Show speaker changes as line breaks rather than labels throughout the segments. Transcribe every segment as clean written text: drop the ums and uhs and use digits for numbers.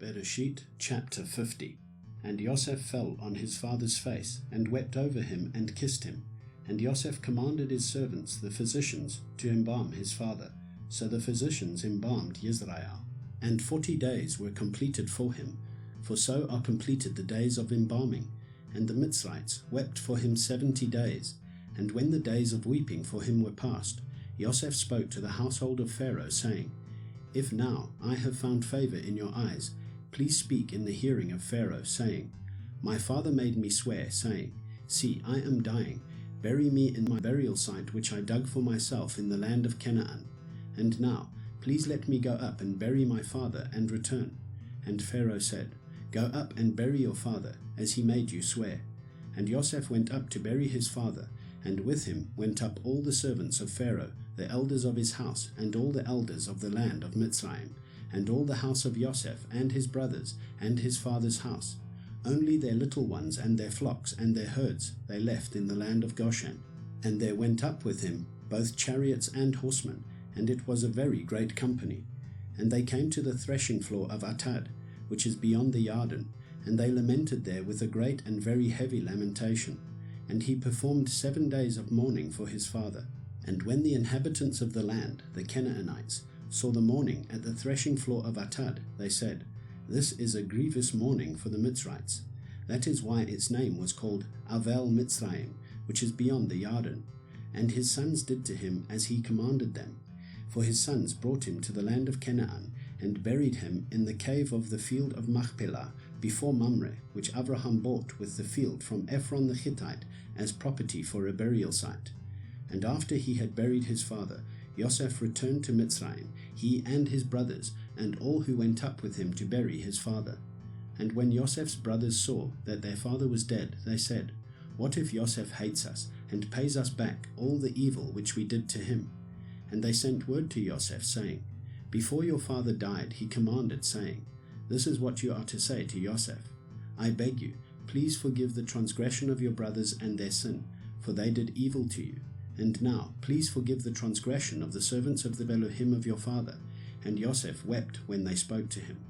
Berěshith chapter 50. And Yosef fell on his father's face, and wept over him, and kissed him. And Yosef commanded his servants, the physicians, to embalm his father. So the physicians embalmed Yisrael. And 40 days were completed for him, for so are completed the days of embalming. And the Mitzrites wept for him 70 days. And when the days of weeping for him were past, Yosef spoke to the household of Pharaoh, saying, If now I have found favor in your eyes, please speak in the hearing of Pharaoh, saying, My father made me swear, saying, See, I am dying. Bury me in my burial site which I dug for myself in the land of Canaan. And now, please let me go up and bury my father and return. And Pharaoh said, Go up and bury your father, as he made you swear. And Yosef went up to bury his father, and with him went up all the servants of Pharaoh, the elders of his house, and all the elders of the land of Mitzrayim, and all the house of Yosef, and his brothers, and his father's house. Only their little ones and their flocks and their herds they left in the land of Goshen. And there went up with him both chariots and horsemen, and it was a very great company. And they came to the threshing floor of Atad, which is beyond the Yarden, and they lamented there with a great and very heavy lamentation. And he performed 7 days of mourning for his father. And when the inhabitants of the land, the Canaanites, saw the mourning at the threshing floor of Atad, they said, This is a grievous mourning for the Mitzrites. That is why its name was called Avel Mitzrayim, which is beyond the Yarden. And his sons did to him as he commanded them. For his sons brought him to the land of Canaan, and buried him in the cave of the field of Machpelah, before Mamre, which Abraham bought with the field from Ephron the Hittite as property for a burial site. And after he had buried his father, Yosef returned to Mitzrayim, he and his brothers, and all who went up with him to bury his father. And when Yosef's brothers saw that their father was dead, they said, What if Yosef hates us, and pays us back all the evil which we did to him? And they sent word to Yosef, saying, Before your father died, he commanded, saying, This is what you are to say to Yosef. I beg you, please forgive the transgression of your brothers and their sin, for they did evil to you. And now, please forgive the transgression of the servants of the Elohim of your father. And Yosef wept when they spoke to him.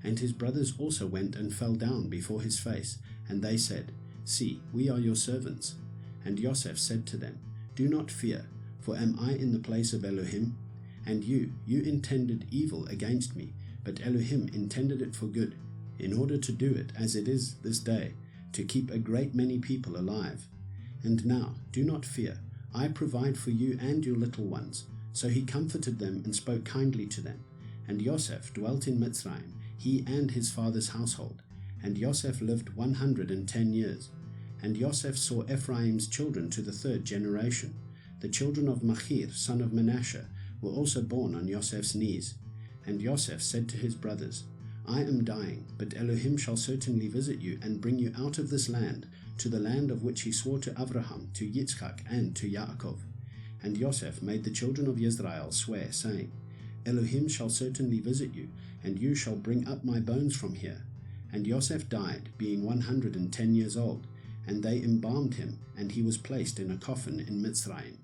And his brothers also went and fell down before his face, and they said, See, we are your servants. And Yosef said to them, Do not fear, for am I in the place of Elohim? And you intended evil against me, but Elohim intended it for good, in order to do it as it is this day, to keep a great many people alive. And now, do not fear, I provide for you and your little ones. So he comforted them and spoke kindly to them. And Yosef dwelt in Mitzrayim, he and his father's household. And Yosef lived 110 years. And Yosef saw Ephraim's children to the 3rd generation. The children of Machir, son of Manasseh, were also born on Yosef's knees. And Yosef said to his brothers, I am dying, but Elohim shall certainly visit you and bring you out of this land, to the land of which he swore to Abraham, to Yitzchak, and to Yaakov. And Yosef made the children of Israel swear, saying, Elohim shall certainly visit you, and you shall bring up my bones from here. And Yosef died, being 110 years old, and they embalmed him, and he was placed in a coffin in Mitzrayim.